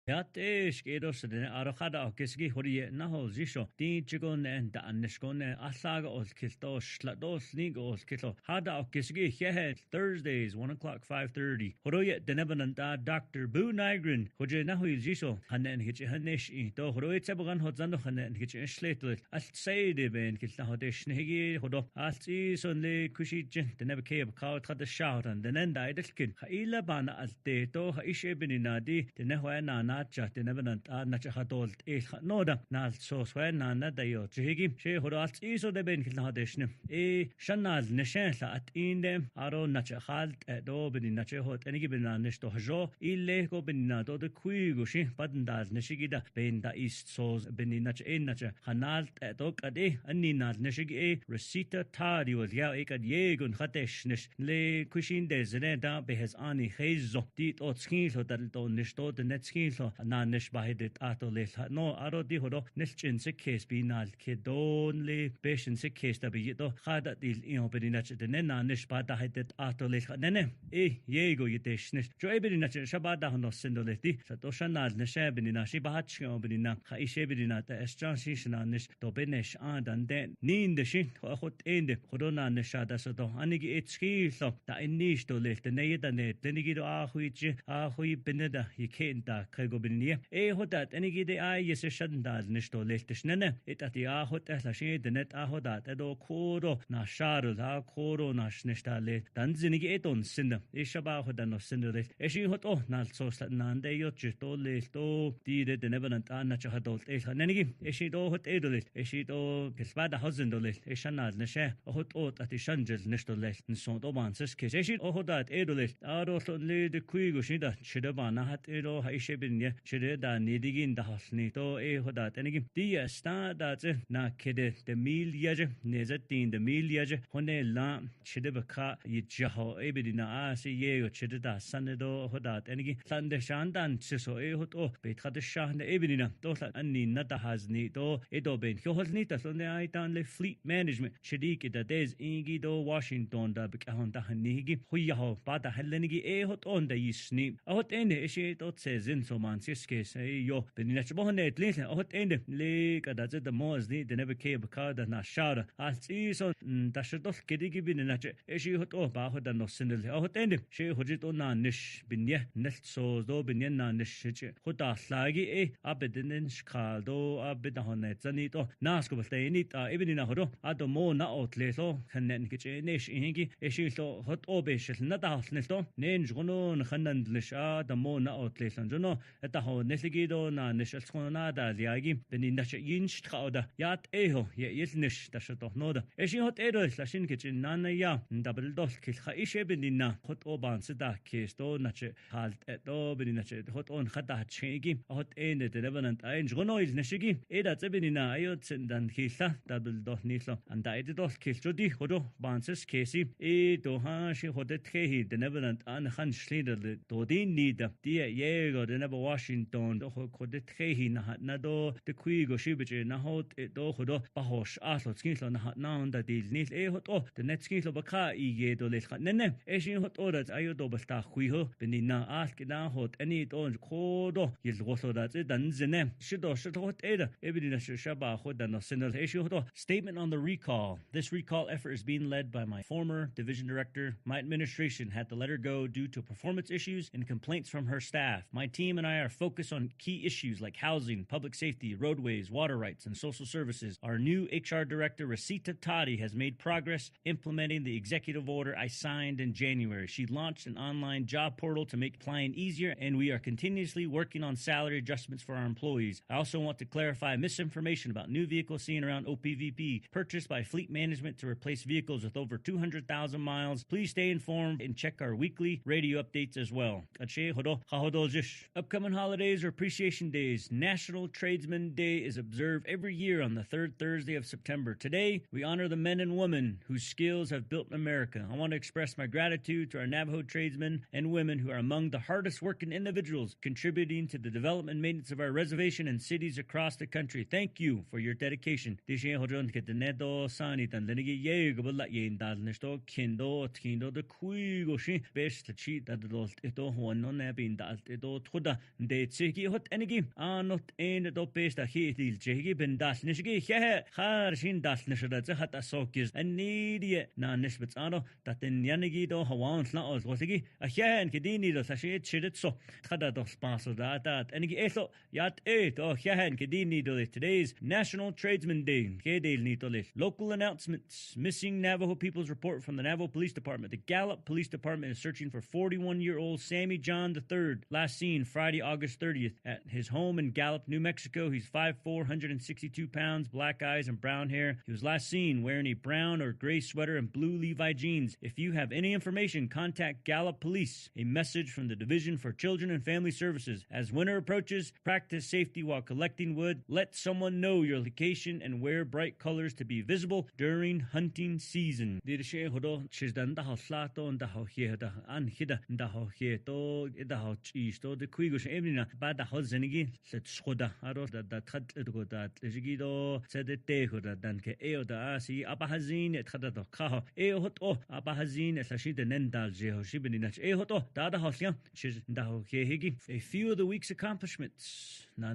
Yatesh kedos de arachada keski horie nahol zisho di chigon and da anishkone asaga os kisto shlados nigos kito hada keski hehe Thursdays 1 o'clock 5:30 horoye denebananta Dr. Bu Nygren hoje nahu zisho hanen hich hanish to horoye tsabagan hodzando hanen hich shletel as say de ben kitna hodesh negi hodo alti sonle kushi jin denebke kaut had the shout and then idilkin haila bana alte to ishe beninadi denehwana nacha tenevenant nacha hadolt noda nal soswe nana dayo chigi she hodalt iso de ben kilna hadeshne shanal neshla at inde aro nacha halt do ben nacha hot enigi ben neshto hajo ille go ben do de kuigo shi padndal neshigida ben da ist sos ben nacha nacha hanal do kade anni nal neshigi recita tadi was ya ekad yegun hadeshnish le kushin de zene da behes ani hezo dit otskin so dal do neshto de netskin na nish bahidit atolil no arodi hodo nilchin se case bi nal kedon le beshin se case da bi to khada dil io bedinach de na nish bada hidit atolil nene yego yiteshnish jo ebedinach shabada no sindoleti to shanal nisha bedina shi bahach bedina kha ishe bedina ta eschan shi shna nish to benesh adan den nin de shin khot ende khodona nisha da so to anigi etski so da inish to le de ne da ne denigi do a hui beneda yikenda go binie hodat enigi de ay yeshandal nishto leltishnene etati a hotat la she de net a hodat edo koro na sharu da koro na shnestale dan zinigi eton sinda shaba hodan no sindre eshi hoto nal sosla nande yochto lelto di de nevenant anna chadol enigi eshi do hot edol eshi do gesbada hozendol eshanal neshe hot ot ati shanjel nishto lel nson do banses ke eshi hodat edol aro le de kuigo shida chidaba na hat edo haishe chide da nidigin da hasni to hoda tenigi dia sta da na kede de milyaje nezatin de milyaje hone la chide baka yijaho ebidina asi ye chide da sanedo hoda tenigi sande shandan chiso hoto betrade shahne ebidina to anni na da hazni to edo ben hoholni ta sonne aitan le fleet management chidiki da des ingi do Washington da bekahon da hanigi huyaho bada hellenigi hot on da yisni hot ene eshi to sezin so man case yo benina chbohne etlis hot ende le kada the mos the never came kada na shara alti so tashdos kedigi benina eshi hot ba hot no sindel hot ende she hojit on na nish binye nelt so do binye na nish hot aslagi abedinen skaldo abedahone zani to nasko basteni ta ebenina hodo ado mo na otleso khanen kiche nish ingi eshi so hot obeshel na da hasnesto nen jgonon khanan lisha da mo na otlesan jono eta nesligido na nishelskhona da liagi benina yinch khauda yat ye yelnish da shto noda eshi hot slashin kitchen nana ya double dos kil khaishe benina hot oban sida kesto nache halt eto benina hot on khada chegi hot ende de revenant ein jonoil neshigi eda benina ayot sendan khila double dos nislo anda dos kil jodi hodo banses kesi do ha shi hodet khehi de revenant an khan shleder do din nida die yego de never Washington do khodet khehi na do de kuigo shibiche na hot do khodo bahosh aslo skinlo na onda dil nil hot de net skinlo baka ige do le nene eshin hot orat ayodo basta khuiho benina ask na hot any don khodo yil goso da dan zene shido hot eda ebidina shaba khoda no sinal eshin hot statement on the recall. This recall effort is being led by my former division director. My administration had to let her go due to performance issues and complaints from her staff. My team and I are focused on key issues like housing, public safety, roadways, water rights, and social services. Our new HR director, Rasita Tadi, has made progress implementing the executive order I signed in January. She launched an online job portal to make applying easier, and we are continuously working on salary adjustments for our employees. I also want to clarify misinformation about new vehicles seen around OPVP purchased by Fleet Management to replace vehicles with over 200,000 miles. Please stay informed and check our weekly radio updates as well. Upcoming holidays or appreciation days. National Tradesman Day is observed every year on the third Thursday of September. Today, we honor the men and women whose skills have built America. I want to express my gratitude to our Navajo tradesmen and women who are among the hardest working individuals contributing to the development and maintenance of our reservation and cities across the country. Thank you for your dedication. de tsiki hot enigi not in do pesta hitil chegi ben das nishgi khar shin das nishda hat asokis and need na nishbets ano that in yanigi do hawan sla os wasigi a hen kedini do sashi chidit so khada do sponsor that enigi eso yat do hen kedini do today's National Tradesman Day kedel nitole local announcements. Missing Navajo people's report from the Navajo Police Department. The Gallup Police Department is searching for 41-year-old Sammy John III, last seen Friday, August 30th at his home in Gallup, New Mexico. He's 5'4", 162 pounds, black eyes and brown hair. He was last seen wearing a brown or gray sweater and blue Levi jeans. If you have any information, contact Gallup Police. A message from the Division for Children and Family Services. As winter approaches, practice safety while collecting wood. Let someone know your location and wear bright colors to be visible during hunting season. Dirshe hodo chizdan da haslato and da hoheda an hida da hoheto da hochisto de kuigus emina bad da hozenigi set schoda aro da tat go da jigido sedete hoda dan ke eo da asi abahazin et khada do kha eo hoto abahazin slashid nendal je hoshibinach eo hoto da hosya chiz da hohegi. A few of the week's accomplishments. I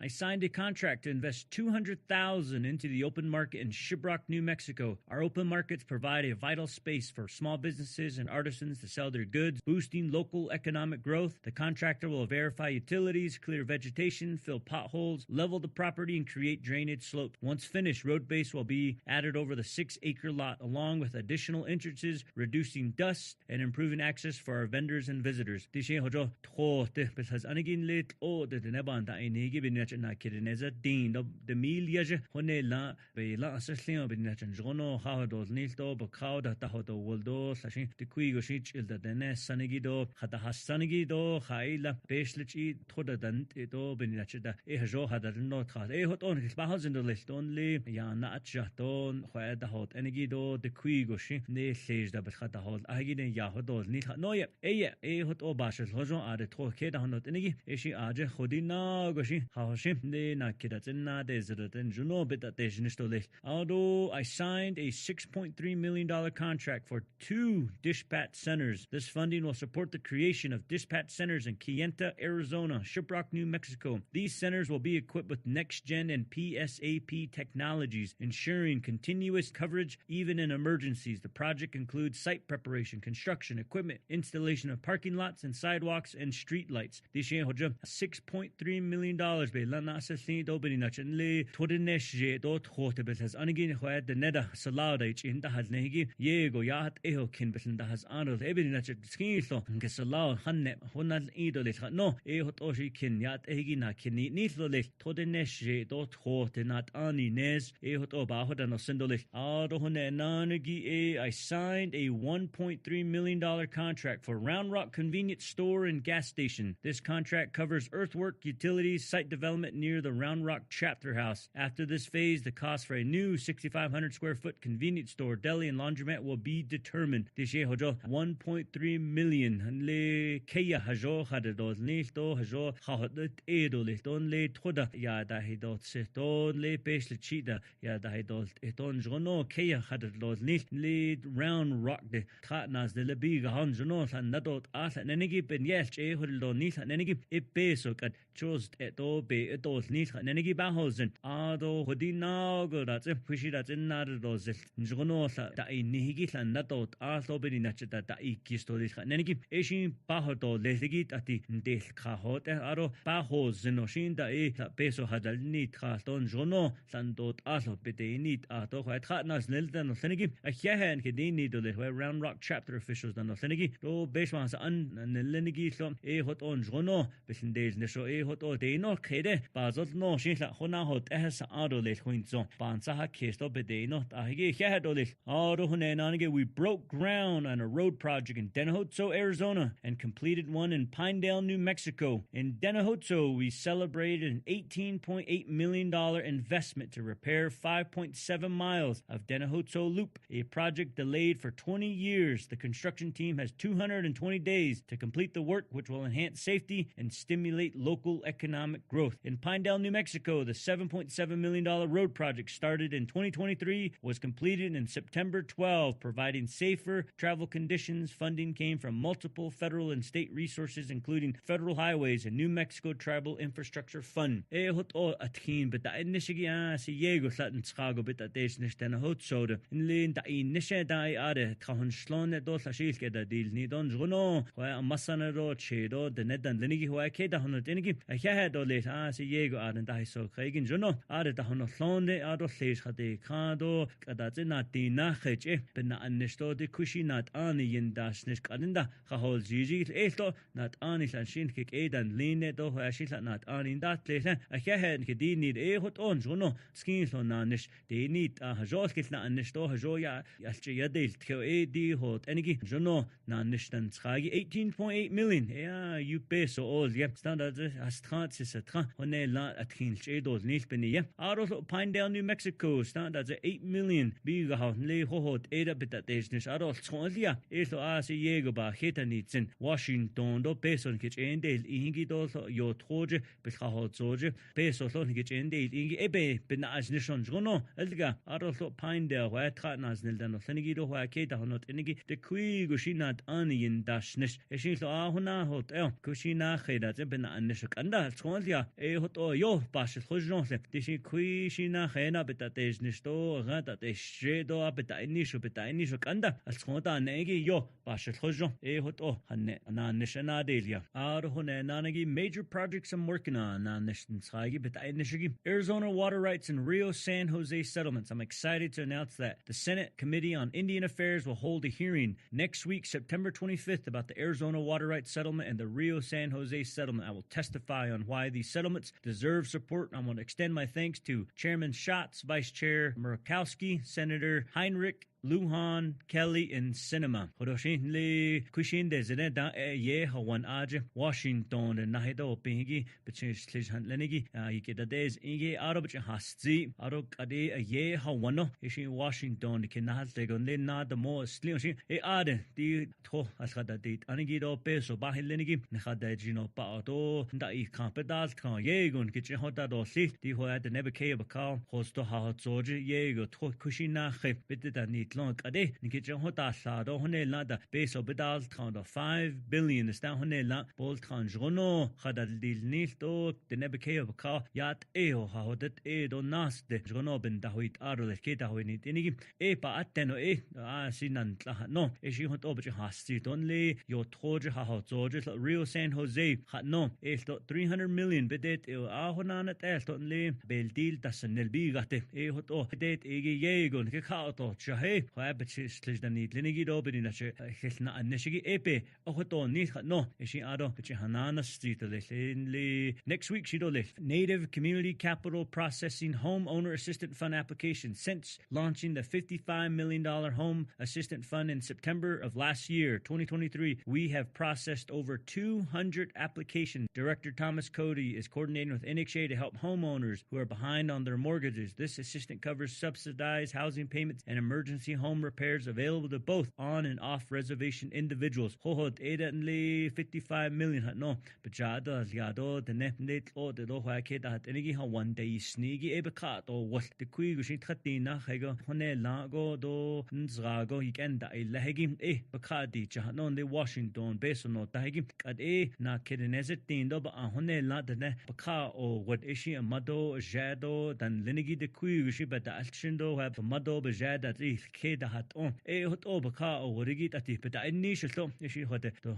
signed a contract to invest $200,000 into the open market in Shiprock, New Mexico. Our open markets provide a vital space for small businesses and artisans to sell their goods, boosting local economic growth. The contractor will verify utilities, clear vegetation, fill potholes, level the property, and create drainage slopes. Once finished, road base will be added over the 6-acre lot, along with additional entrances, reducing dust and improving access for our vendors and visitors. The Neban da inigi binach na kirineza din the milyaje honela be la aslian binach jono ha do nilto be khawda ta hodo woldo slashin de kuigo shich il da dene sanigido hada hasanigido khaila beshlichi thoda dan do binach da jo hada no kha hoton ba hazin do listonli ya na atjaton khada hot enigido de kuigo shi ne sej da be khada hol agine ya hodo ni no ye hot o bashel hojon ade tho ke da not enigi eshi aje Hodina Goshi, Hashim, de Nakidatina, Desert, Juno, Betatation. Although I signed a $6.3 million contract for 2 dispatch centers. This funding will support the creation of dispatch centers in Kayenta, Arizona, Shiprock, New Mexico. These centers will be equipped with next-gen and PSAP technologies, ensuring continuous coverage even in emergencies. The project includes site preparation, construction, equipment, installation of parking lots and sidewalks, and street lights. $6.3 million be lana asli do bini nachenle todinesh do thote bes anigin khwad the neda salada in da has negi yego yat eho kin besen da has anol ebini nach skilo ke salao hanne honal idol no eho toshi kin yat egi na kin ni le todinesh do thote nat ani nes eho to ba hoda no sendole ado honne nanegi I signed a $1.3 million contract for Round Rock convenience store and gas station. This contract covers earthwork, utilities, site development near the Round Rock Chapter House. After this phase, the cost for a new 6,500 square foot convenience store, deli, and laundromat will be determined. $1.3 million. Le Kaya Hajo Hadados Nilto Hajo Hadat Edo Liston Le Toda Yada Hidot Seton Le Pesh Le Chida Yada Hidot Eton Jono Kaya Hadados Nil Le Round Rock de Tatnas de Lebiga Hanjono and Nadot Asa Nenegi Ben Yes Hodon Nil and Nenegi Epeso at chose eto be etos nil Nenegi Bahosen Ado Hodina go that's a pushy that's in Nados Jono da Nihigis and Nadot Aso Beninacheta da Ikistodis Nenegi Eshin Bahoto Lesigit at the Del Kahot Aro Bahos Zenoshin da Peso Hadal Nit Haston Jono Sandot Aso Bete Nit Ato Hatnas Neldan of Senegi a Yahan Kedini to the Round Rock chapter officials than of Senegi do Beshmas and Lenegi some hot on Jono Besin days Nesho hot or de no Kede Bazot no Shinla Hona hot as Adole Quinzo Bansaha Kesto Bede not Ahige Yahadolis Ado Hunanage. We broke ground on a road project in Denahotso, Arizona and completed one in Pinedale, New Mexico. In Denahotso, we celebrated an $18.8 million investment to repair 5.7 miles of Denahotso Loop, a project delayed for 20 years. The construction team has 220 days to complete the work, which will enhance safety and stimulate local economic growth. In Pinedale, New Mexico, the $7.7 million road project started in 2023 was completed in September 12, providing safer travel conditions. Funding came from multiple federal and state resources, including Federal Highways and New Mexico Tribal Infrastructure Fund. Atkin bita inishigi si yego satin Chicago bita desnish den hot soda. In lin da inishe da ade kahon slone do sashilke da deal ni don jono wa masana do chedo de nedan lenigi wa ke da hono denigi a ha do le si yego aden da so khagin jono ade da hono slone ado lesh khade khado kada zena dina kheche ben anishto de kushinat ani yin dasnish kadinda khahol jiji elto nat ani lan shin ke edan line do wa shila nat ani dat le a ha ke di need hot on jono skin so nanish de need a jol kitna anishto jo ya alche yadel ke di hot enigi jono nanish dan tragi 18.8 million you peso all standard astrat c'est tra on est là atkin chedo nil beni out of Pinedale, New Mexico standard 8 million biga ha le hot eda bit desnish adol tsolia eso asi yego ba hetanits in Washington do peso kich endel ingi do yo troje bekhot zoje peso so kich endel ingi ebe bin asnishon jono elga adol Pinedale wa tratnas nil dan thenigi do wa ke da honot enigi de kui gushinat ani in dashnish eshin so hona hot kushina kheda bin anish kanda tsolia hot yo bash khojon se dishi kui shina khena bit desnish do gata de shedo bit inisho kanda al tsota negi yo bash khojon hot hanne ana nishana delia hone nanagi major projects I'm working on nishn tsagi bit inishigi Arizona water rights in Rio San Jose settlements. I'm excited to announce that the Senate Committee on Indian Affairs will hold a hearing next week, September 25th, about the Arizona water rights settlement and the Rio San Jose settlement. I will testify on why these settlements deserve support. I want to extend my thanks to Chairman Schatz, Vice Chair Murkowski, Senator Heinrich, Lujan, Kelly, and Sinema. Hodoshin le kushin de zene ye hawan aje Washington and nahido pingi between slishan lenigi yikeda des inge arab hasti arok ade ye hawano ishin Washington kenal tegon le na the mo slioshin ade di tho asada dit anigi do peso bahilenigi nkhada jino pa to da I capital kan ye gun kichi hoda do si di hoya de nebeke bakal hosto ha zoje ye go tho kushina khe bitte ni long ade nikje hota sa do hone la da peso bedal tran 5 billion sta hone la bol tran jono khadal dil nil to de nebeke of ka yat ho ha hodet do nas de jono ben da hoit aro de ke da hoini tinigi pa ateno sinan tla no shi hot obje hasti donle yo troje ha ho zoje Rio San Jose no to 300 million bedet honana to le bel deal tasenel bigate hot bedet ye gon ke ka to chahe Habitch the need Linigido Bedina Hilna and Nishigi Epe Ohoto Nit no Ishi Ado Hanana Street next week Shido left Native Community Capital Processing Home Owner Assistant Fund application since launching the $55 million Home Assistant Fund in September of last year 2023 we have processed over 200 applications. Director Thomas Cody is coordinating with NHA to help homeowners who are behind on their mortgages. This assistant covers subsidized housing payments and emergency home repairs available to both on and off reservation individuals. Hohot edenly 55 million no bajada liado the net or the loha keda enigi ha one day sneaky ebekat or what the kui gushi tratina hego hone lago do nzrago yikenda lehegim bakadi jahanon the Washington based on tahegim kad na KNDN tindo ba hone la the baka or what ishi amado jado dan linigi the kui gushi but the alchindo have mado bajada keda hat on hot obaka or rigit ati but initial so ishi hote to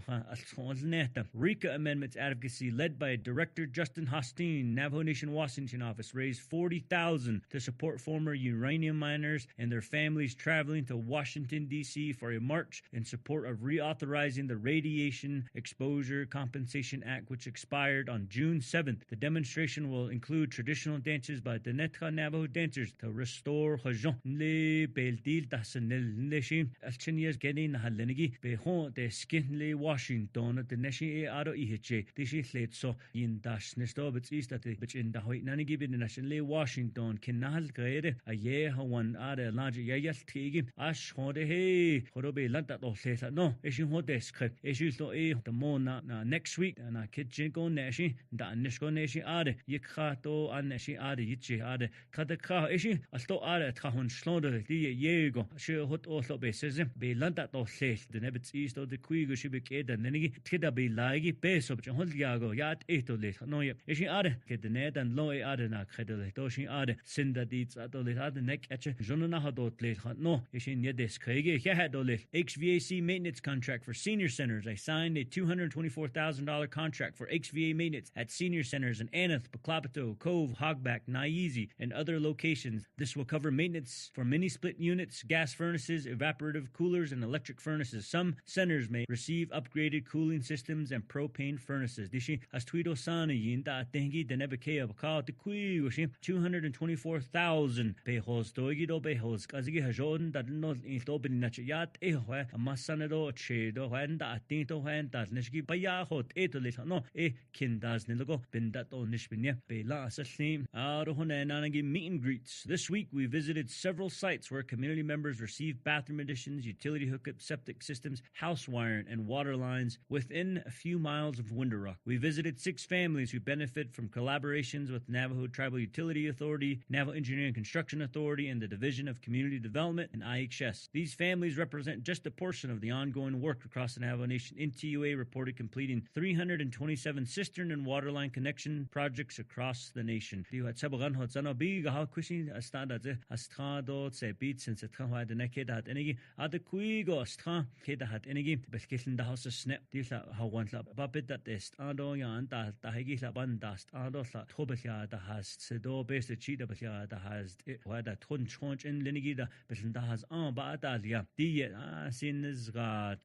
alnet RICA amendments advocacy led by Director Justin Hosteen Navajo Nation Washington office raised $40,000 to support former uranium miners and their families traveling to Washington D.C. for a march in support of reauthorizing the Radiation Exposure Compensation Act, which expired on June 7th. The demonstration will include traditional dances by the Netka Navajo dancers to restore Hajon Le Beldil dasan nilishin alchinias getting halenigi be hon de skinley Washington the neshi aro ihche dishi letso in das nesto bits ist that bits in the hoit nanigi bin nationally Washington kinal grade a ye one are large yayal tigi ash hode he horobe lanta do sesa no ishin hodesk ishin so the mona next week na kitchen go neshi da nishko neshi are yikhato an neshi are yichi are kadaka ishin alto are khon slode die yego she hot also basis be lanta do ses the nebits east of the quigo shibe keda nenigi tida be lagi base of hol yago yat etole no ishin are ke the net and low are na kredole do shin are sinda dits atole had neck etche jonana hadot le no ishin yedes krege hadole HVAC maintenance contract for senior centers. I signed a $224,000 contract for HVAC maintenance at senior centers in Aneth, Baklapato, Cove, Hogback, Naizi, and other locations. This will cover maintenance for mini split units, gas furnaces, evaporative coolers, and electric furnaces. Some centers may receive upgraded cooling systems and propane furnaces. Dishi astuido sana yinda tengi denebekea bakal tikui washi $224,000 behos doigido behos kazigi hajon that no intobin nachayat ehwa amasanado chedo wanda atinto wanda nishgi bayahot etolis no kindas nilogo bendato nishbinya bela asaslim arohone nanagi meet and greets. This week we visited several sites where community members received bathroom additions, utility hookups, septic systems, house wiring, and water lines within a few miles of Window Rock. We visited 6 families who benefit from collaborations with Navajo Tribal Utility Authority, Navajo Engineering and Construction Authority, and the Division of Community Development and IHS. These families represent just a portion of the ongoing work across the Navajo Nation. NTUA reported completing 327 cistern and waterline connection projects across the nation.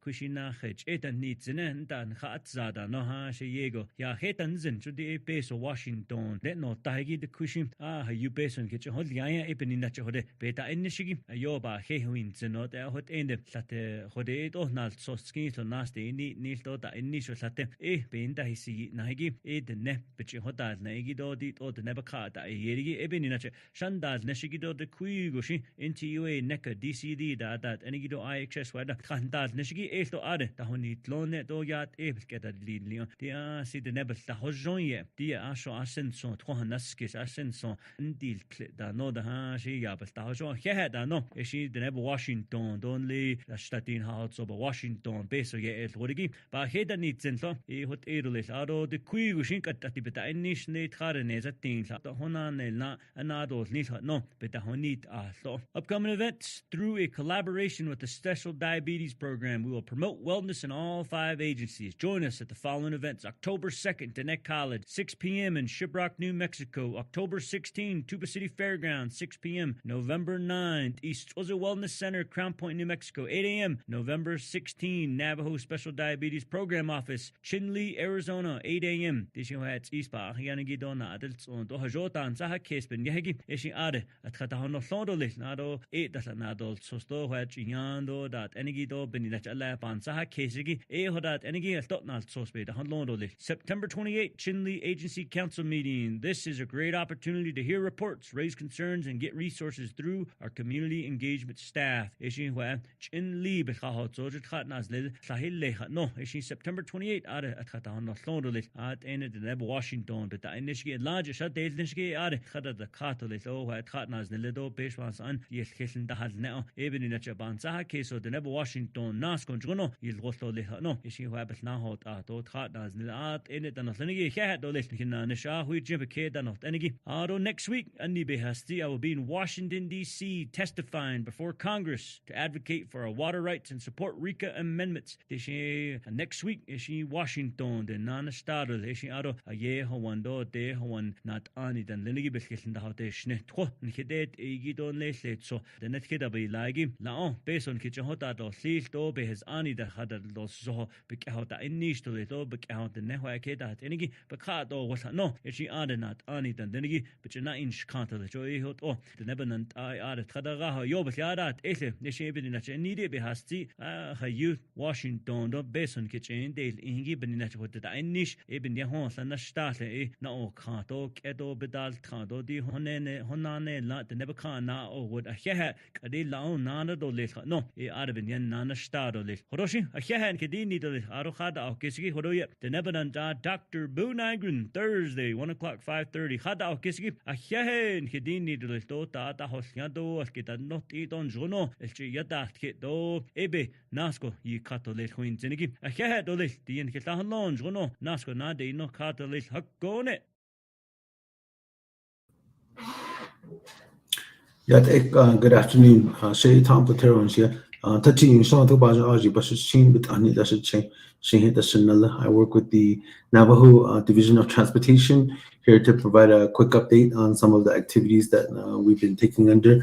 Kushina Hedge, Etan Nitzinen, Dan Hatzada, Noha Shego, Ya Hetanzen to the base of Washington, let no Taigi the Kushim, you base on kitchen hot Yaya Epen in Nachode, Beta Inishigi, Ayoba, Hehuin, Zenot, hot end, Sate, Hode, Donald, so skins or nasty, Nilto, the initial Sate, Benda Hisi, Nagi, the ne, Pichihota, Nagido, did or the Nebakata, Yeri, Ebeninache, Shandaz, Neshigido, the Kuigushi, NTUA, Neka, DCD, that Enigido IHS, whether Kandaz, Neshigi, Esto Ade, Tahoni, Lone, Doyat, get a lead Leon, Dia, see the Nebel, the Hojoye, Dia Asho Ascenson, Tohanaskis, Ascenson, and Deal, the no the Hashi, Yabas, the Hojo, Head, no, she the Neb Washington, don't leave the Statin House of Washington, base of Yet Wodigi, but Heda needs and so, what Edelis, Ado, the Quigushink at the Beta Inish, Nate Hardenes, at things, the Honan, and Ados, no, but the Honit so. Upcoming events through a collaboration with the Special Diabetes Program, we will promote wellness in all 5 agencies. Join us at the following events: October 2nd, Tenet College, 6 p.m. in Shiprock, New Mexico. October 16th, Tuba City Fairgrounds, 6 p.m. November 9th, East Ozo Wellness Center, Crown Point, New Mexico, 8 a.m. November 16th, Navajo Special Diabetes Program Office, Chinle, Arizona, 8 a.m. Dishohats East Ba, Yanagidona, Adults on Dohajotan, Saha Kespen, Yagi, Eshi Ade, at Katahono Fondolis, Nado, 8 that's an adult, Sosto, Yando, that Enigido, Benidach Alapan, Saha Kesigi, Ehodat, Enigi, Stotnal Sospe, the Honlondoli. September 28th, Chinle Agency Council meeting. This is a great opportunity to hear reports, raise concerns, and get resources through our community engagement staff. Chinle, no, September 28th, at Katahono at Enid, Washington, but the Inishki, large shut days, Nishki, at the Catholic, at Katnas, the Lido, Peshwas, and yes, Kissin, the has now, even in a Chaban Saha case, or the Nebo Washington, Nascon, Juno, is Rosto, no, is she who happens now hot at all Katnas, the art in it, and of Lenigi, had the list in Nisha, who Jim Kate, and of Enigi. Although next week, Anibe Hasti, I will be in Washington, D.C., testifying before Congress to advocate for our water rights and support RICA amendments. Next week, is she Washington, the Nanastado, is she out of a year, Hawando, de Hawan, not Ani, than Lenigi Biscuit in the house, Nikidet, Egidon Leslet, so the net kid be lagi, Laon, based on kitchen hot at or sleep, though, be his Ani that had a loss so, pick out the niche to it, or pick out the network at Enigi, but cat or was no, if she added not Ani than Denigi, but you're not inch counter the joy hot, oh, the Nebenant I added Kadaraha, Yob بخيارات إيه نشين بنينا نيدي بهاستي هيو واشنطن دو بيسون كيتشين ديل إنجي بنينا ودتعنيش ابن يهون سنشتات ناو كانتو كدو بدال كانتو دي هنانه لا تنبكانا أو ود أحيها كدي لاو نانا دوليل نو أربن ين نانا شتاروليل هروشي أحيها كدي نيدوليل أروخادا أو كيسكي هرويا تنبنان Dr. Boo Nygren Thursday 1 o'clock 5:30 خادا أو كيسكي أحيها كدي نيدوليل تو تاتا هوسيادو الكتا نوت إيتون جونو الشي يدات كدو إبي ناسكو يكاتوليل خوين زنكي أحيها دوليل دين كتا هلون جونو ناسكو نادي نو كاتوليل حقوني Good afternoon. Shay Tom Platero here. Touching Sean Tobaji, but Shin with Ani I work with the Navajo Division of Transportation here to provide a quick update on some of the activities that we've been taking under.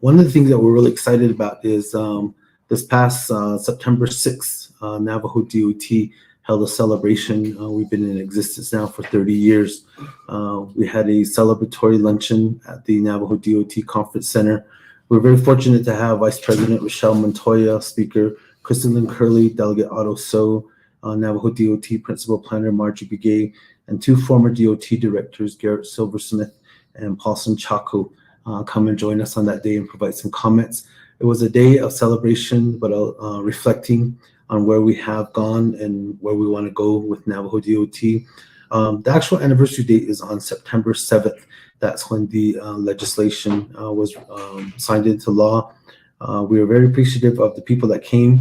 One of the things that we're really excited about is this past September 6th, Navajo DOT held a celebration. We've been in existence now for 30 years. We had a celebratory luncheon at the Navajo DOT Conference Center. We're very fortunate to have Vice President Rochelle Montoya, Speaker Kristen Curley, Delegate Otto So, Navajo DOT Principal Planner Margie Begay, and two former DOT directors, Garrett Silversmith and Paulson Chaco, come and join us on that day and provide some comments. It was a day of celebration, but reflecting on where we have gone and where we want to go with Navajo DOT. The actual anniversary date is on September 7th. That's when the legislation was signed into law. We are very appreciative of the people that came.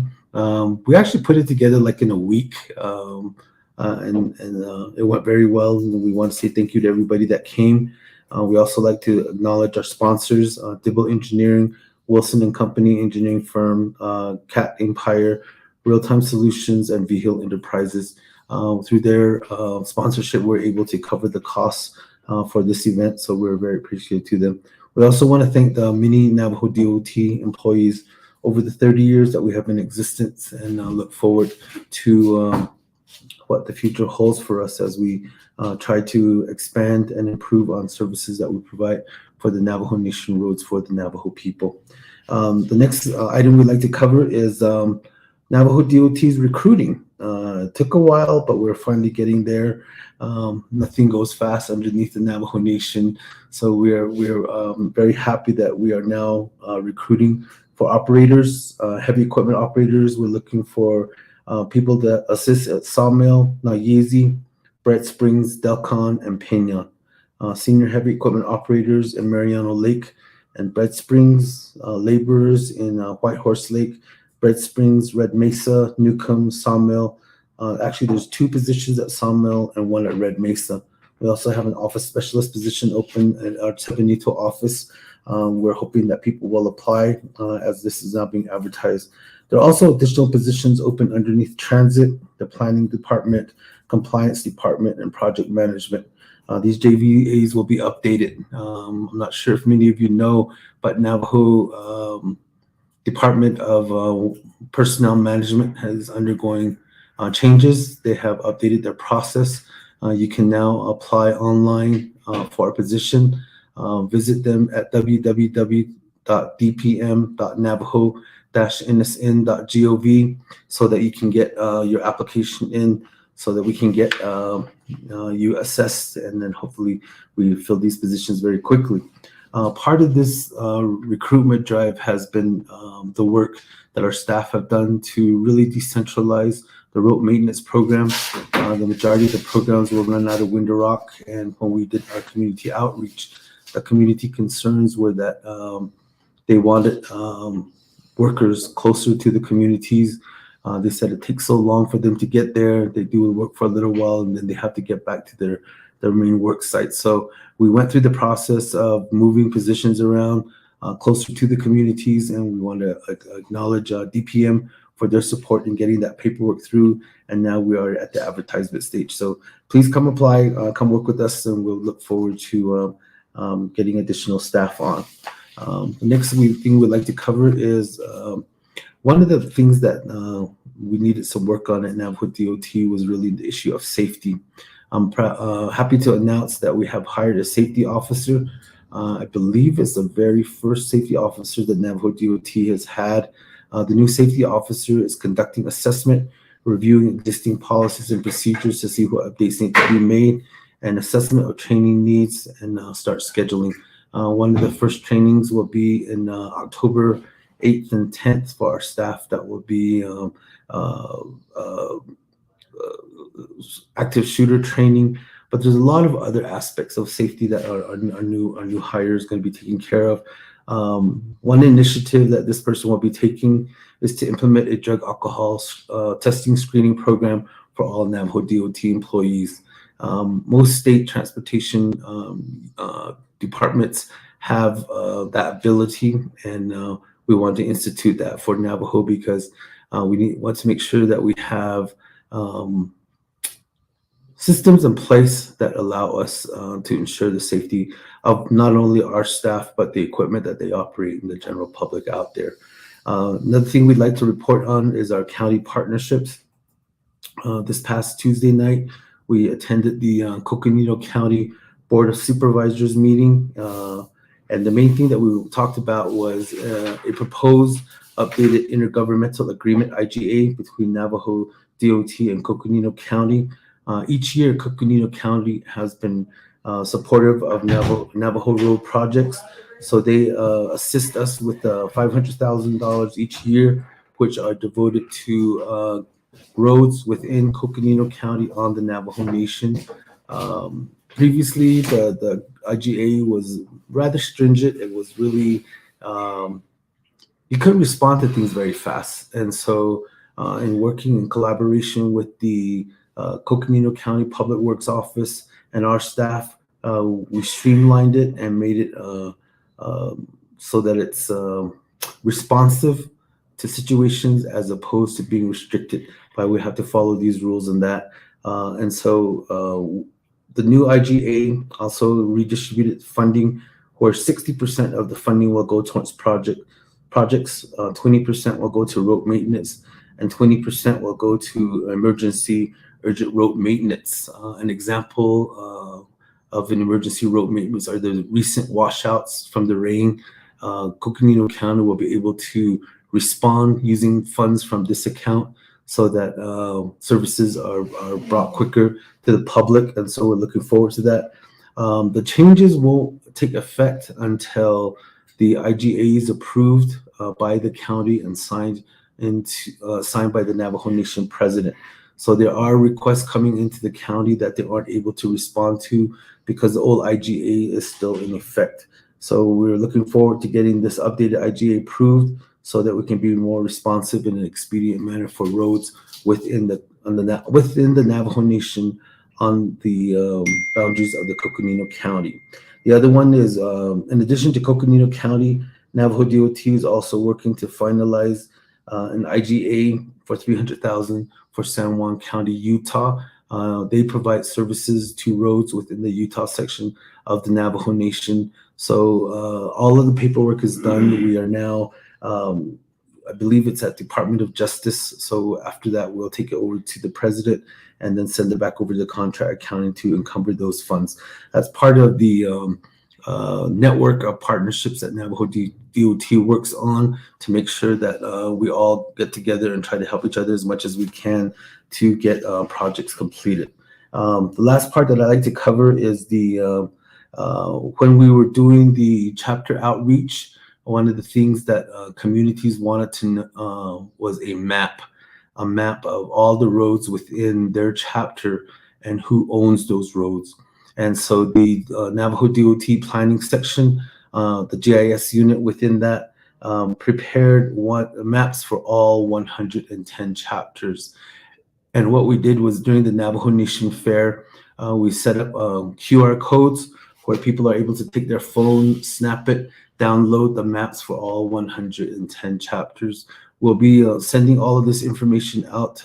We actually put it together like in a week, and it went very well. And we want to say thank you to everybody that came. We also like to acknowledge our sponsors, Dibble Engineering, Wilson and Company Engineering Firm, Cat Empire, Real-Time Solutions, and V-Hill Enterprises. Through their sponsorship, we're able to cover the costs for this event, so we're very appreciative to them. We also want to thank the many Navajo DOT employees over the 30 years that we have in existence, and look forward to what the future holds for us as we try to expand and improve on services that we provide for the Navajo Nation roads for the Navajo people. The next item we'd like to cover is Navajo DOT's recruiting. It took a while, but we're finally getting there. Nothing goes fast underneath the Navajo Nation, so we're very happy that we are now recruiting for operators, heavy equipment operators. We're looking for people that assist at Sawmill, Nayezi, Brett Springs, Delcon, and Peña. Senior heavy equipment operators in Mariano Lake and Brett Springs, laborers in White Horse Lake, Brett Springs, Red Mesa, Newcomb, Sawmill. Actually, there's two positions at Sawmill and one at Red Mesa. We also have an office specialist position open at our Tebenito office. We're hoping that people will apply as this is now being advertised. There are also additional positions open underneath transit, the planning department, compliance department, and project management. These JVAs will be updated. I'm not sure if many of you know, but Navajo Department of Personnel Management is undergoing changes. They have updated their process. You can now apply online for a position. Visit them at www.dpm.navajo-nsn.gov so that you can get your application in, so that we can get you assessed, and then hopefully we fill these positions very quickly. Part of this recruitment drive has been the work that our staff have done to really decentralize the road maintenance program. The majority of the programs were run out of Window Rock, and when we did our community outreach, the community concerns were that they wanted workers closer to the communities. They said it takes so long for them to get there. They do work for a little while, and then they have to get back to their main work site. So we went through the process of moving positions around closer to the communities, and we want to acknowledge DPM for their support in getting that paperwork through. And now we are at the advertisement stage. So please come apply, come work with us, and we'll look forward to getting additional staff on. The next thing we'd like to cover is one of the things that we needed some work on at Navajo DOT was really the issue of safety. I'm happy to announce that we have hired a safety officer. I believe it's the very first safety officer that Navajo DOT has had. The new safety officer is conducting assessment, reviewing existing policies and procedures to see what updates need to be made, and assessment of training needs, and start scheduling. One of the first trainings will be in October 8th and 10th for our staff. That will be active shooter training. But there's a lot of other aspects of safety that our new hire is going to be taking care of. One initiative that this person will be taking is to implement a drug alcohol testing screening program for all Navajo DOT employees. Most state transportation departments have that ability, and we want to institute that for Navajo because we want to make sure that we have systems in place that allow us to ensure the safety of not only our staff, but the equipment that they operate and the general public out there. Another thing we'd like to report on is our county partnerships. This past Tuesday night, we attended the Coconino County Board of Supervisors meeting. And the main thing that we talked about was a proposed updated intergovernmental agreement, IGA, between Navajo DOT and Coconino County. Each year, Coconino County has been supportive of Navajo road projects. So they assist us with $500,000 each year, which are devoted to roads within Coconino County on the Navajo Nation. Previously, the IGA was rather stringent. It was really, you couldn't respond to things very fast. And so in working in collaboration with the Coconino County Public Works Office and our staff, we streamlined it and made it so that it's responsive to situations as opposed to being restricted by we have to follow these rules and that. And so the new IGA also redistributed funding where 60% of the funding will go towards projects, 20% will go to road maintenance, and 20% will go to emergency urgent road maintenance. An example of an emergency road maintenance are the recent washouts from the rain. Coconino County will be able to respond using funds from this account so that services are brought quicker to the public. And so we're looking forward to that. The changes won't take effect until the IGA is approved by the county and signed by the Navajo Nation president. So there are requests coming into the county that they aren't able to respond to because the old IGA is still in effect. So we're looking forward to getting this updated IGA approved so that we can be more responsive in an expedient manner for roads within the Navajo Nation on the boundaries of the Coconino County. The other one is, in addition to Coconino County, Navajo DOT is also working to finalize an IGA for $300,000 for San Juan County, Utah. They provide services to roads within the Utah section of the Navajo Nation. So all of the paperwork is done. We are now, I believe it's at Department of Justice. So after that, we'll take it over to the president and then send it back over to the contract accounting to encumber those funds. That's part of the network of partnerships that Navajo DOT works on to make sure that we all get together and try to help each other as much as we can to get projects completed. The last part that I'd like to cover is the when we were doing the chapter outreach, one of the things that communities wanted to know was a map of all the roads within their chapter and who owns those roads. And so the Navajo DOT planning section, the GIS unit within that, prepared maps for all 110 chapters. And what we did was during the Navajo Nation Fair, we set up QR codes where people are able to take their phone, snap it, download the maps for all 110 chapters. We'll be sending all of this information out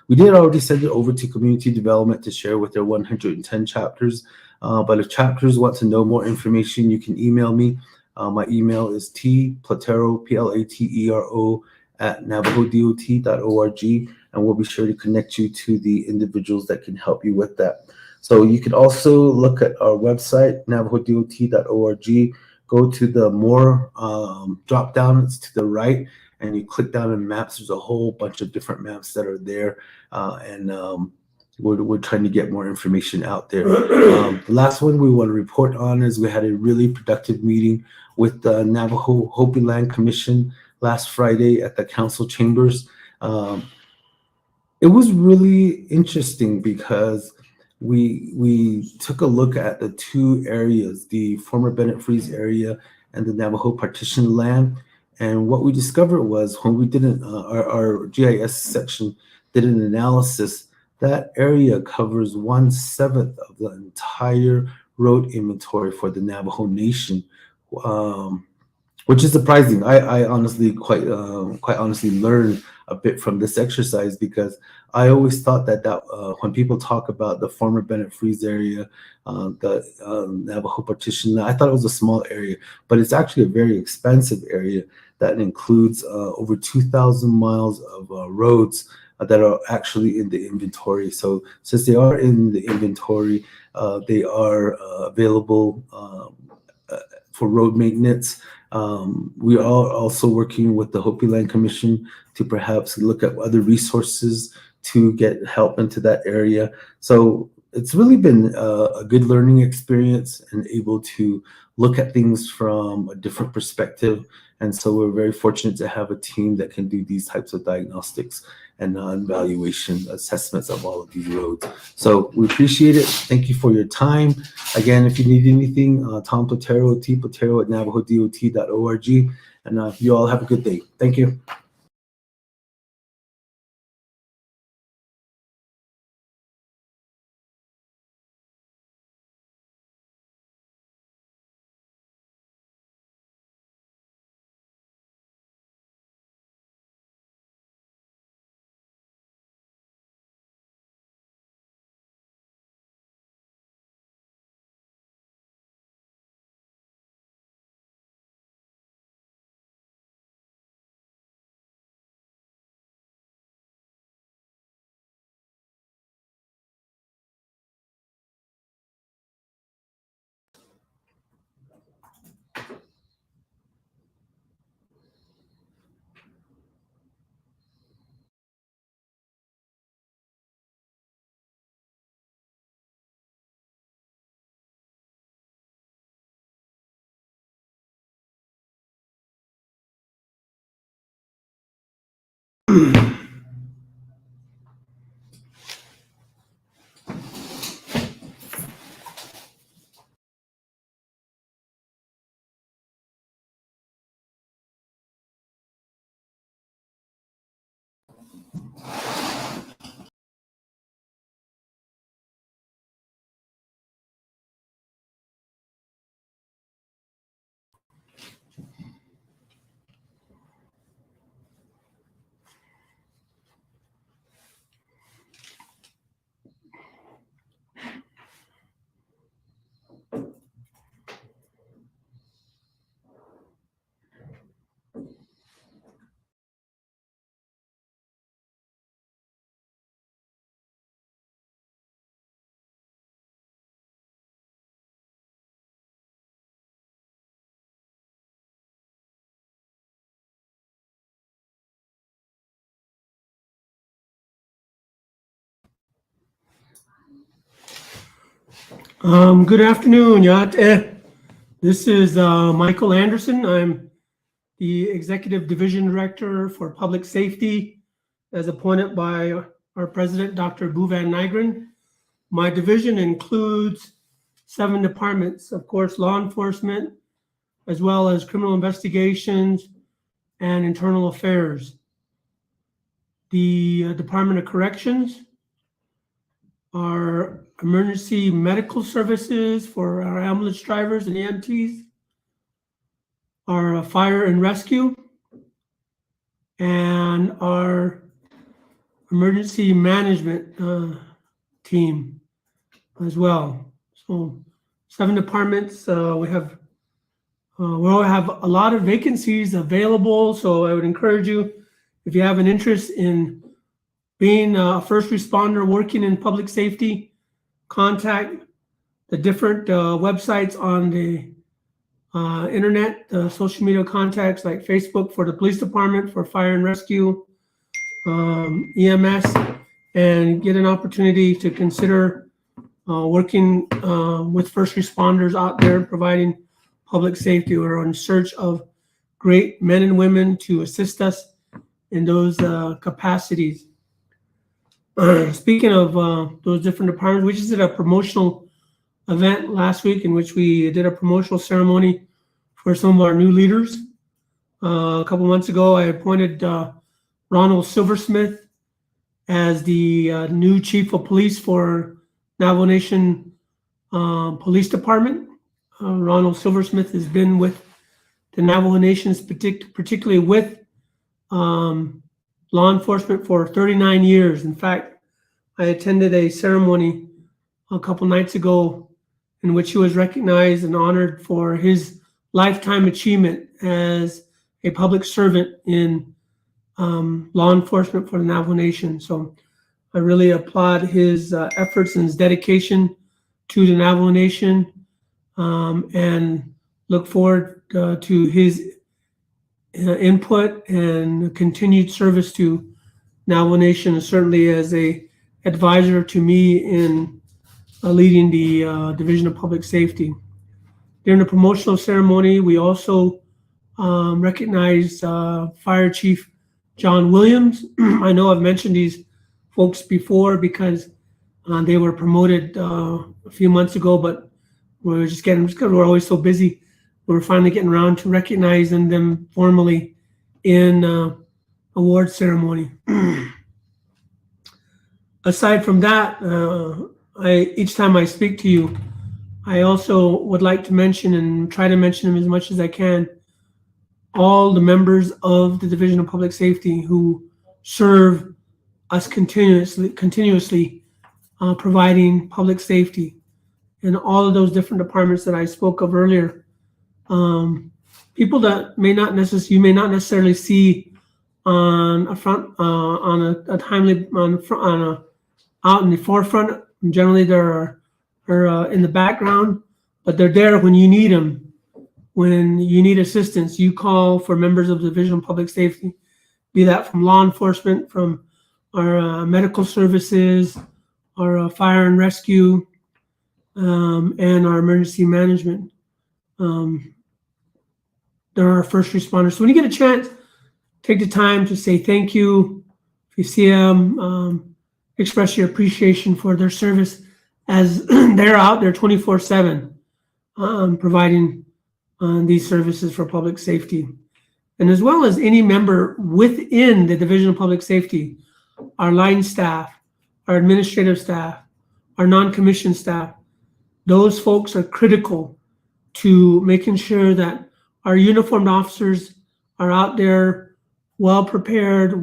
we did already send it over to community development to share with their 110 chapters. But if chapters want to know more information, you can email me. My email is tplatero, Platero, @navahodot.org, and we'll be sure to connect you to the individuals that can help you with that. So you can also look at our website, navahodot.org. Go to the more drop down, it's to the right, and you click down on maps. There's a whole bunch of different maps that are there, and we're trying to get more information out there. The last one we want to report on is we had a really productive meeting with the Navajo Hopi Land Commission last Friday at the council chambers. It was really interesting because we took a look at the two areas, the former Bennett Freeze area and the Navajo partition land. And what we discovered was when we did our GIS section did an analysis, that area covers 1/7 of the entire road inventory for the Navajo Nation, which is surprising. I honestly quite honestly learned a bit from this exercise, because I always thought that when people talk about the former Bennett Freeze area, the Navajo partition, I thought it was a small area, but it's actually a very expansive area that includes over 2,000 miles of roads that are actually in the inventory. So since they are in the inventory, they are available for road maintenance. We are also working with the Hopi Land Commission to perhaps look at other resources to get help into that area. So it's really been a good learning experience and able to look at things from a different perspective. And so we're very fortunate to have a team that can do these types of diagnostics and evaluation assessments of all of these roads. So we appreciate it. Thank you for your time. Again, if you need anything, Tom Platero, tplatero at navahodot.org. And you all have a good day. Thank you. Good afternoon, Yat. This is Michael Anderson. I'm the Executive Division Director for Public Safety, as appointed by our President, Dr. President Nygren. My division includes 7 departments, of course, law enforcement, as well as criminal investigations and internal affairs. The Department of Corrections, our emergency medical services for our ambulance drivers and EMTs, our fire and rescue, and our emergency management team as well. So 7 departments. We all have a lot of vacancies available. So I would encourage you, if you have an interest in being a first responder working in public safety, contact the different websites on the internet, the social media contacts like Facebook for the police department, for fire and rescue, EMS, and get an opportunity to consider working with first responders out there providing public safety. We're in search of great men and women to assist us in those capacities. Speaking of those different departments, we just did a promotional event last week in which we did a promotional ceremony for some of our new leaders. A couple months ago, I appointed Ronald Silversmith as the new chief of police for Navajo Nation Police Department. Ronald Silversmith has been with the Navajo Nations, particularly with law enforcement, for 39 years. In fact, I attended a ceremony a couple nights ago in which he was recognized and honored for his lifetime achievement as a public servant in law enforcement for the Navajo Nation. So I really applaud his efforts and his dedication to the Navajo Nation, and look forward to his input and continued service to Navajo Nation, and certainly as a advisor to me in leading the Division of Public Safety. During the promotional ceremony, we also recognized Fire Chief John Williams. I know I've mentioned these folks before because they were promoted a few months ago, but we're just because we're always so busy, we're finally getting around to recognizing them formally in award ceremony. Aside from that, each time I speak to you, I also would like to mention and try to mention them as much as I can, all the members of the Division of Public Safety who serve us continuously providing public safety in all of those different departments that I spoke of earlier. People that you may not necessarily see on a front, out in the forefront. Generally, they're in the background, but they're there when you need them. When you need assistance, you call for members of the Division of Public Safety, be that from law enforcement, from our medical services, our fire and rescue, and our emergency management. There are first responders. So when you get a chance, take the time to say thank you. If you see them, express your appreciation for their service, as they're out there 24/7 providing these services for public safety. And as well as any member within the Division of Public Safety, our line staff, our administrative staff, our non-commissioned staff, those folks are critical to making sure that our uniformed officers are out there well prepared,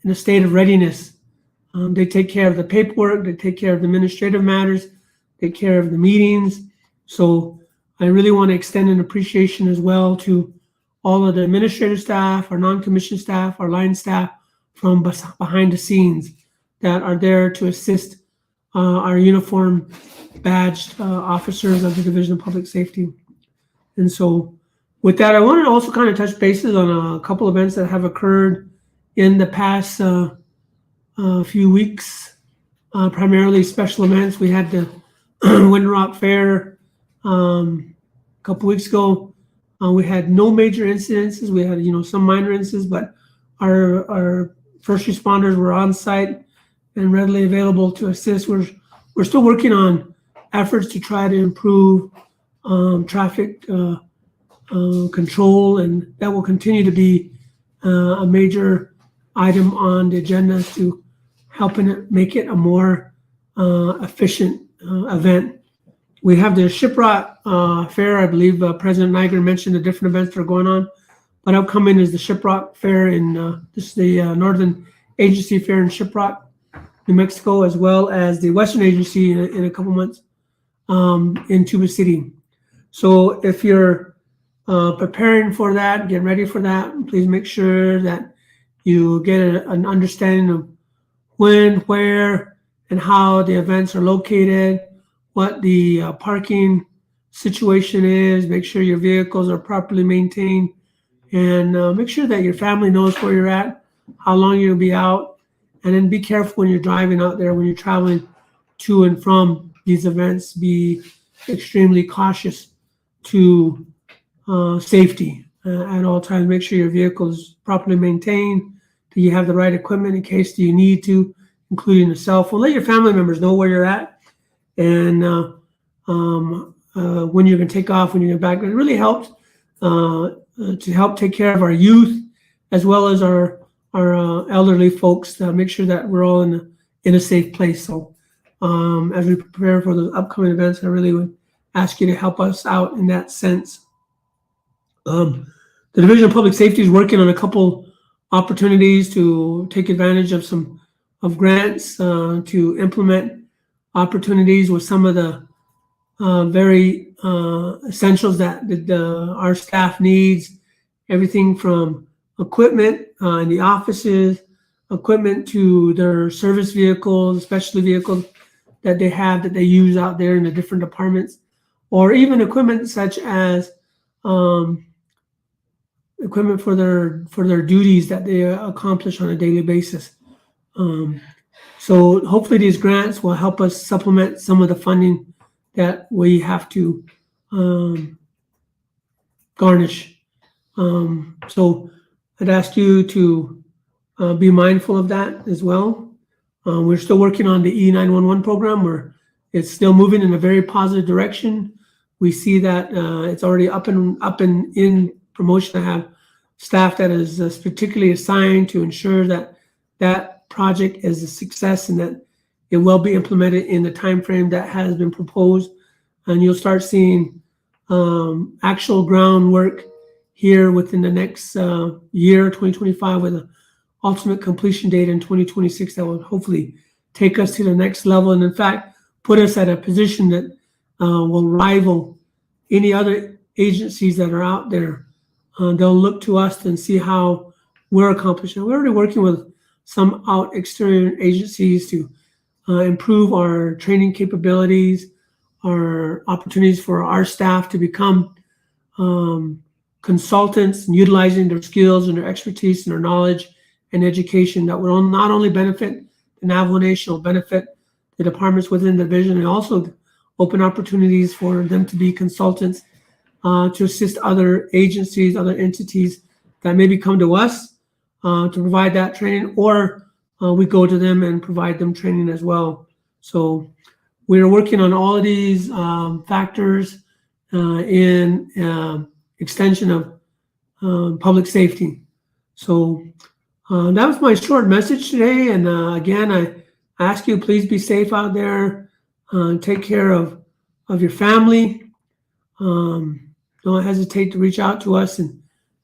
in a state of readiness. They take care of the paperwork, they take care of the administrative matters, take care of the meetings. So I really want to extend an appreciation as well to all of the administrative staff, our non-commissioned staff, our line staff from behind the scenes that are there to assist our uniform badged officers of the Division of Public Safety. And so with that, I wanted to also kind of touch bases on a couple events that have occurred in the past few weeks, primarily special events. We had the Wind Rock Fair a couple weeks ago. We had no major incidences. We had, some minor incidents, but our first responders were on site and readily available to assist. We're still working on efforts to try to improve traffic control, and that will continue to be a major item on the agenda to helping it make it a more efficient event. We have the Shiprock Fair. I believe President Nygren mentioned the different events that are going on, but upcoming is the Shiprock Fair in this is the Northern Agency Fair in Shiprock, New Mexico, as well as the Western Agency in a couple months in Tuba City. So if you're preparing for that, get ready for that, please make sure that you get an understanding of when, where, and how the events are located, what the parking situation is, make sure your vehicles are properly maintained, and make sure that your family knows where you're at, how long you'll be out, and then be careful when you're driving out there, when you're traveling to and from these events. Be extremely cautious to safety at all times. Make sure your vehicle is properly maintained, that you have the right equipment in case you need to, including a cell phone. Let your family members know where you're at, and when you're going to take off, when you're going back. It really helps to help take care of our youth as well as our elderly folks, to make sure that we're all in a safe place. So as we prepare for the upcoming events, I really would ask you to help us out in that sense. The Division of Public Safety is working on a couple opportunities to take advantage of grants to implement opportunities with some of the very essentials that our staff needs. Everything from equipment in the offices, equipment to their service vehicles, especially vehicles that they use out there in the different departments, or even equipment such as equipment for their duties that they accomplish on a daily basis. So hopefully these grants will help us supplement some of the funding that we have to garnish. So I'd ask you to be mindful of that as well. We're still working on the E911 program, where it's still moving in a very positive direction. We see that it's already up and in promotion. I have staff that is particularly assigned to ensure that that project is a success and that it will be implemented in the time frame that has been proposed. And you'll start seeing actual groundwork here within the next year, 2025, with an ultimate completion date in 2026 that will hopefully take us to the next level, and in fact put us at a position that will rival any other agencies that are out there. They'll look to us and see how we're accomplishing. We're already working with some exterior agencies to improve our training capabilities, our opportunities for our staff to become consultants, and utilizing their skills and their expertise and their knowledge and education that will not only benefit the Navajo Nation, will benefit the departments within the division, and also open opportunities for them to be consultants to assist other agencies, other entities that maybe come to us to provide that training, or we go to them and provide them training as well. So we are working on all of these factors in extension of public safety. So that was my short message today. And again, I ask you, please be safe out there. Take care of your family. Don't hesitate to reach out to us. And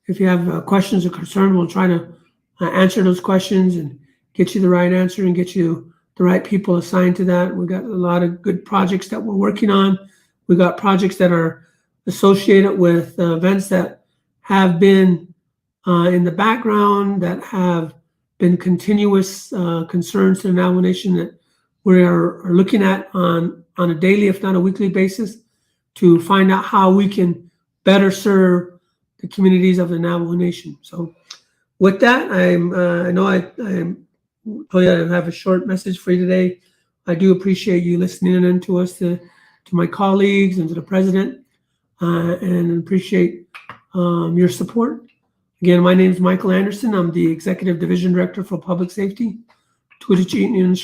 if you have questions or concerns, we'll try to answer those questions and get you the right answer and get you the right people assigned to that. We've got a lot of good projects that we're working on. We've got projects that are associated with events that have been in the background, that have been continuous concerns to the Navajo Nation, that we are looking at on a daily, if not a weekly basis, to find out how we can better serve the communities of the Navajo Nation. So with that, I know I told you I have a short message for you today. I do appreciate you listening in to us, to my colleagues and to the president, and appreciate your support. Again, my name is Michael Anderson. I'm the Executive Division Director for Public Safety. KTNN